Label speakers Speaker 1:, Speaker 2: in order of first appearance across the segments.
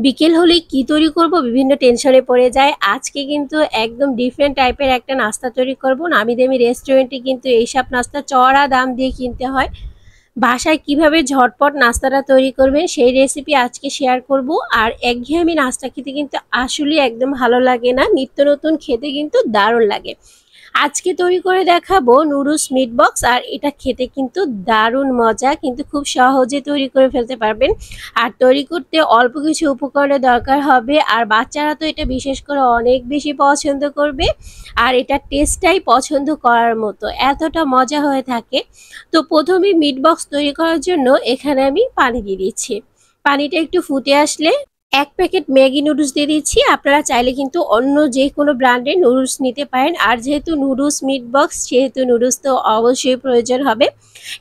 Speaker 1: বিকেল হলেই কি তৈরি করব বিভিন্ন টেনশনে পড়ে যায়। আজকে কিন্তু একদম ডিফারেন্ট টাইপের একটা নাস্তা তৈরি করব। নামি দামি রেস্টুরেন্টে কিন্তু এইসব নাস্তা চড়া দাম দিয়ে কিনতে হয়। বাসায় কিভাবে ঝটপট নাস্তাটা তৈরি করবেন সেই রেসিপি আজকে শেয়ার করব। আর একঘেয়েমি নাস্তা খেতে কিন্তু আসলেই একদম ভালো লাগে না, নিত্য নতুন খেতে কিন্তু দারুণ লাগে। আজকে তৈরি করে দেখাবো নুডলস মিট বক্স, আর এটা খেতে কিন্তু দারুণ মজা, কিন্তু খুব সহজে তৈরি করে ফেলতে পারবেন। আর তৈরি করতে অল্প কিছু উপকরণের দরকার হবে, আর বাচ্চারা তো এটা বিশেষ করে অনেক বেশি পছন্দ করবে। আর এটা টেস্টটাই পছন্দ করার মতো, এতটা মজা হয়ে থাকে। তো প্রথমে মিট বক্স তৈরি করার জন্য এখানে আমি পানি দিয়ে দিচ্ছি। পানিটা একটু ফুটে আসলে এক প্যাকেট ম্যাগি নুডলস দিয়ে দিচ্ছি। আপনারা চাইলে কিন্তু অন্য যে কোনো ব্র্যান্ডের নুডলস নিতে পারেন। আর যেহেতু নুডলস মিট বক্স, সেহেতু নুডলস তো অবশ্যই প্রয়োজন হবে।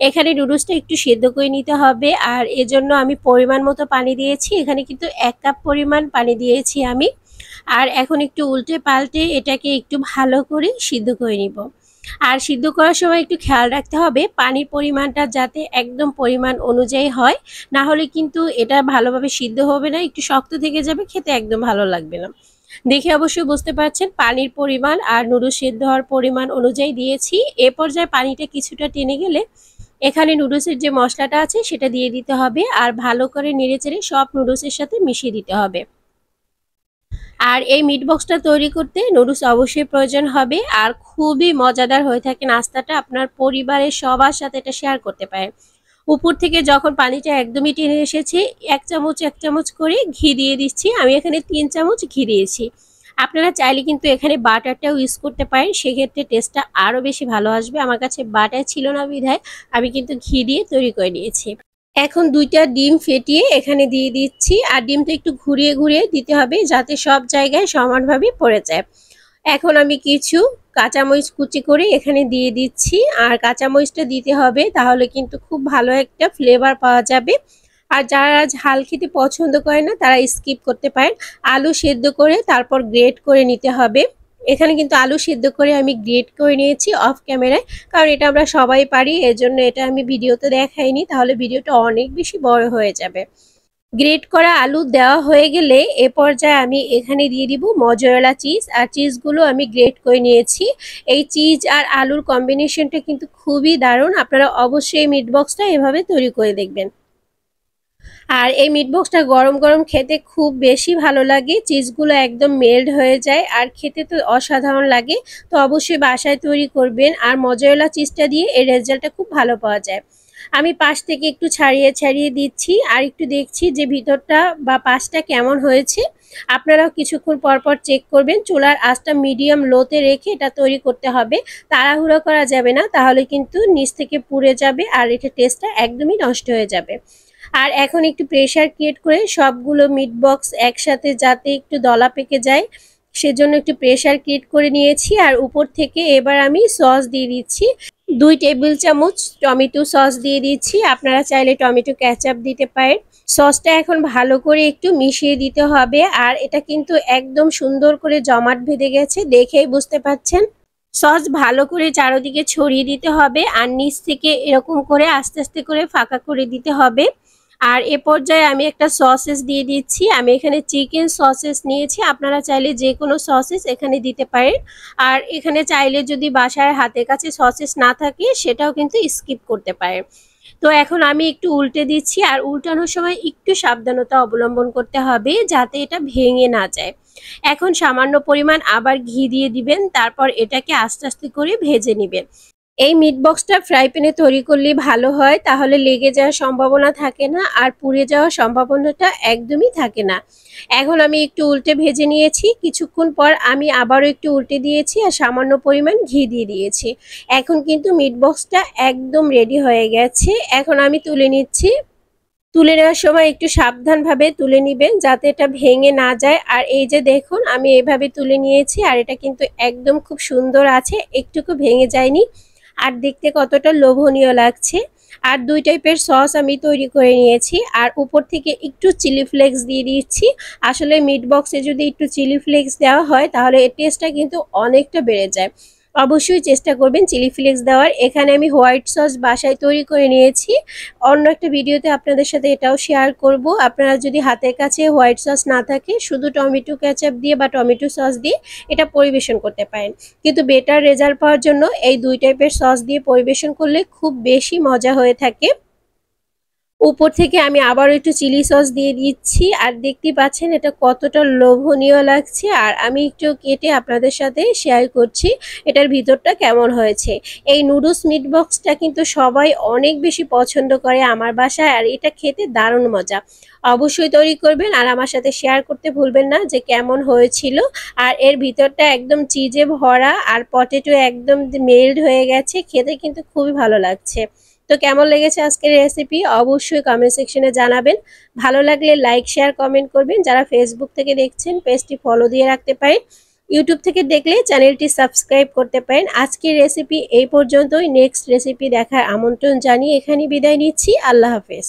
Speaker 1: এখানে নুডলসটা একটু সেদ্ধ করে নিতে হবে, আর এজন্য আমি পরিমাণ মতো পানি দিয়েছি। এখানে কিন্তু 1 কাপ পরিমাণ পানি দিয়েছি আমি। আর এখন একটু উল্টে পাল্টে এটাকে একটু ভালো করে সিদ্ধ করে নিব। আর সিদ্ধ করার সময় একটু খেয়াল রাখতে হবে পানির পরিমাণটা যাতে একদম পরিমাণ অনুযায়ী হয়, না হলে কিন্তু এটা ভালোভাবে সিদ্ধ হবে না, একটু শক্ত থেকে যাবে, খেতে একদম ভালো লাগবে না। দেখে অবশ্যই বুঝতে পারছেন পানির পরিমাণ আর নুডলস সিদ্ধ হওয়ার পরিমাণ অনুযায়ী দিয়েছি। এ পর্যায়ে পানিটা কিছুটা টেনে গেলে এখানে নুডলসের যে মশলাটা আছে সেটা দিয়ে দিতে হবে, আর ভালো করে নেড়েচেড়ে সব নুডলসের সাথে মিশিয়ে দিতে হবে। আর এই মিট বক্সটা তৈরি করতে নুডলস অবশ্যই প্রয়োজন হবে, আর খুবই মজাদার হয়ে থাকে নাস্তাটা। আপনার পরিবারের সবার সাথে এটা শেয়ার করতে পারেন। উপর থেকে যখন পানিটা একদমই টেনে এসেছে, এক চামচ করে ঘি দিয়ে দিচ্ছি। আমি এখানে 3 চামচ ঘি দিয়েছি। আপনারা চাইলে কিন্তু এখানে বাটারটাও ইউজ করতে পারেন, সেক্ষেত্রে টেস্টটা আরও বেশি ভালো আসবে। আমার কাছে বাটার ছিল না বিধায় আমি কিন্তু ঘি দিয়ে তৈরি করে নিয়েছি। এখন 2টা ডিম ফেটিয়ে এখানে দিয়ে দিচ্ছি, আর ডিমটা একটু ঘুরিয়ে ঘুরিয়ে দিতে হবে যাতে সব জায়গায় সমানভাবে পড়ে যায়। এখন আমি কিছু কাঁচামরিচ কুচি করে এখানে দিয়ে দিচ্ছি, আর কাঁচামরিচটা দিতে হবে, তাহলে কিন্তু খুব ভালো একটা ফ্লেভার পাওয়া যাবে। আর যারা ঝাল খেতে পছন্দ করে না তারা স্কিপ করতে পারেন। আলু সেদ্ধ করে তারপর গ্রেট করে নিতে হবে। এখানে কিন্তু আলু সেদ্ধ করে আমি গ্রেট করে নিয়েছি অফ ক্যামেরায়, কারণ এটা আমরা সবাই পারি, এজন্য এটা আমি ভিডিওতে দেখাইনি, তাহলে ভিডিওটা অনেক বেশি বড় হয়ে যাবে। গ্রেট করা আলু দেওয়া হয়ে গেলে এ পর্যায়ে আমি এখানে দিয়ে দিব মজরেলা চিজ, আর চিজগুলো আমি গ্রেট করে নিয়েছি। এই চিজ আর আলুর কম্বিনেশনটা কিন্তু খুবই দারুণ, আপনারা অবশ্যই মিট বক্সটা এভাবে তৈরি করে দেখবেন। আর এই মিট বক্সটা গরম গরম খেতে খুব বেশি ভালো লাগে, চিজগুলো একদম মেল্ট হয়ে যায়, আর খেতে তো অসাধারণ লাগে। তো অবশ্যই বাসায় তৈরি করবেন, আর মজরেলা চিজটা দিয়ে এর রেজাল্টটা খুব ভালো পাওয়া যায়। আমি পাশ থেকে একটু ছাড়িয়ে ছাড়িয়ে দিচ্ছি, আর একটু দেখছি যে ভিতরটা বা পাশটা কেমন হয়েছে। আপনারাও কিছুক্ষণ পর পর চেক করবেন। চুলার আঁচটা মিডিয়াম লোতে রেখে এটা তৈরি করতে হবে, তাড়াহুড়ো করা যাবে না, তাহলে কিন্তু নিচ থেকে পুড়ে যাবে আর এটা টেস্টটা একদমই নষ্ট হয়ে যাবে। আর এখন একটু প্রেসার ক্রিয়েট করে সবগুলো মিট বক্স একসাথে যাতে একটু দলা পেকে যায় সেজন্য একটু প্রেসার ক্রিয়েট করে নিয়েছি। আর উপর থেকে এবার আমি সস দিয়ে দিচ্ছি। 2 টেবিল চামচ টমেটো সস দিয়ে দিচ্ছি, আপনারা চাইলে টমেটো কেচাপ দিতে পারেন। সসটা এখন ভালো করে একটু মিশিয়ে দিতে হবে, আর এটা কিন্তু একদম সুন্দর করে জমাট বেঁধে গেছে, দেখেই বুঝতে পাচ্ছেন। সস ভালো করে চারদিকে ছড়িয়ে দিতে হবে, আর নিচ থেকে এরকম করে আস্তে আস্তে করে ফাঁকা করে দিতে হবে। আর এ পর্যায়ে আমি একটা সসেস দিয়ে দিচ্ছি। আমি এখানে চিকেন সসেস নিয়েছি, আপনারা চাইলে যে কোনো সসেস এখানে দিতে পারেন। আর এখানে চাইলে যদি বাসায় হাতের কাছে সসেস না থাকে সেটাও কিন্তু স্কিপ করতে পারেন। তো এখন আমি একটু উল্টে দিচ্ছি, আর উল্টানোর সময় একটু সাবধানতা অবলম্বন করতে হবে যাতে এটা ভেঙে না যায়। এখন সামান্য পরিমাণ আবার ঘি দিয়ে দিবেন, তারপর এটাকে আস্তে আস্তে করে ভেজে নেবেন। এই মিট বক্সটা ফ্রাই প্যানে তৈরি করলে ভালো হয়, তাহলে লেগে যাওয়ার সম্ভাবনা থাকে না, আর পুড়ে যাওয়ার সম্ভাবনাটা একদমই থাকে না। এখন আমি একটু উল্টে ভেজে নিয়েছি, কিছুক্ষণ পর আমি আবারও একটু উল্টে দিয়েছি, আর সামান্য পরিমাণ ঘি দিয়ে দিয়েছি। এখন কিন্তু মিট বক্সটা একদম রেডি হয়ে গেছে। এখন আমি তুলে নিচ্ছি। তুলে নেওয়ার সময় একটু সাবধানভাবে তুলে নিবেন যাতে এটা ভেঙে না যায়। আর এই যে দেখুন আমি এভাবে তুলে নিয়েছি, আর এটা কিন্তু একদম খুব সুন্দর আছে, একটুকু ভেঙে যায়নি, আর দেখতে কতটা লোভনীয় লাগছে। আর 2 টাইপের সস আমি তৈরি করে নিয়েছি, আর উপর থেকে একটু চিলি ফ্লেক্স দিয়ে দিচ্ছি। আসলে মিট বক্সে যদি একটু চিলি ফ্লেক্স দেওয়া হয় তাহলে এর টেস্টটা কিন্তু অনেকটা বেড়ে যায়। অবশ্যই চেষ্টা করবেন চিলি ফ্লেক্স দেওয়ার। এখানে আমি হোয়াইট সস বাসায় তৈরি করে নিয়েছি। অন্য একটা ভিডিওতে আপনাদের সাথে এটাও শেয়ার করব। আপনারা যদি হাতের কাছে হোয়াইট সস না থাকে শুধু টমেটো কেচাপ দিয়ে বা টমেটো সস দিয়ে এটা পরিবেশন করতে পারেন, কিন্তু বেটার রেজাল্ট পাওয়ার জন্য এই দুই টাইপের সস দিয়ে পরিবেশন করলে খুব বেশি মজা হয়ে থাকে। উপর থেকে আমি আবারও একটু চিলি সস দিয়ে দিচ্ছি, আর দেখতে পাচ্ছেন এটা কতটা লোভনীয় লাগছে। আর আমি একটু কেটে আপনাদের সাথে শেয়ার করছি এটার ভিতরটা কেমন হয়েছে। এই নুডলস মিট বক্সটা কিন্তু সবাই অনেক বেশি পছন্দ করে আমার বাসায়, আর এটা খেতে দারুণ মজা। অবশ্যই তৈরি করবেন আর আমার সাথে শেয়ার করতে ভুলবেন না যে কেমন হয়েছিল। আর এর ভিতরটা একদম চিজে ভরা আর পটেটো একদম মেল্ট হয়ে গেছে, খেতে কিন্তু খুবই ভালো লাগছে। তো কেমন লেগেছে আজকের রেসিপি অবশ্যই কমেন্ট সেকশনে জানাবেন। ভালো লাগলে লাইক শেয়ার কমেন্ট করবেন। যারা ফেসবুক থেকে দেখছেন পেজটি ফলো দিয়ে রাখতে পারেন, ইউটিউব থেকে দেখলে চ্যানেলটি সাবস্ক্রাইব করতে পারেন। আজকের রেসিপি এই পর্যন্তই। নেক্সট রেসিপি দেখার আমন্ত্রণ জানিয়ে এখানেই বিদায় নিচ্ছি। আল্লাহ হাফেজ।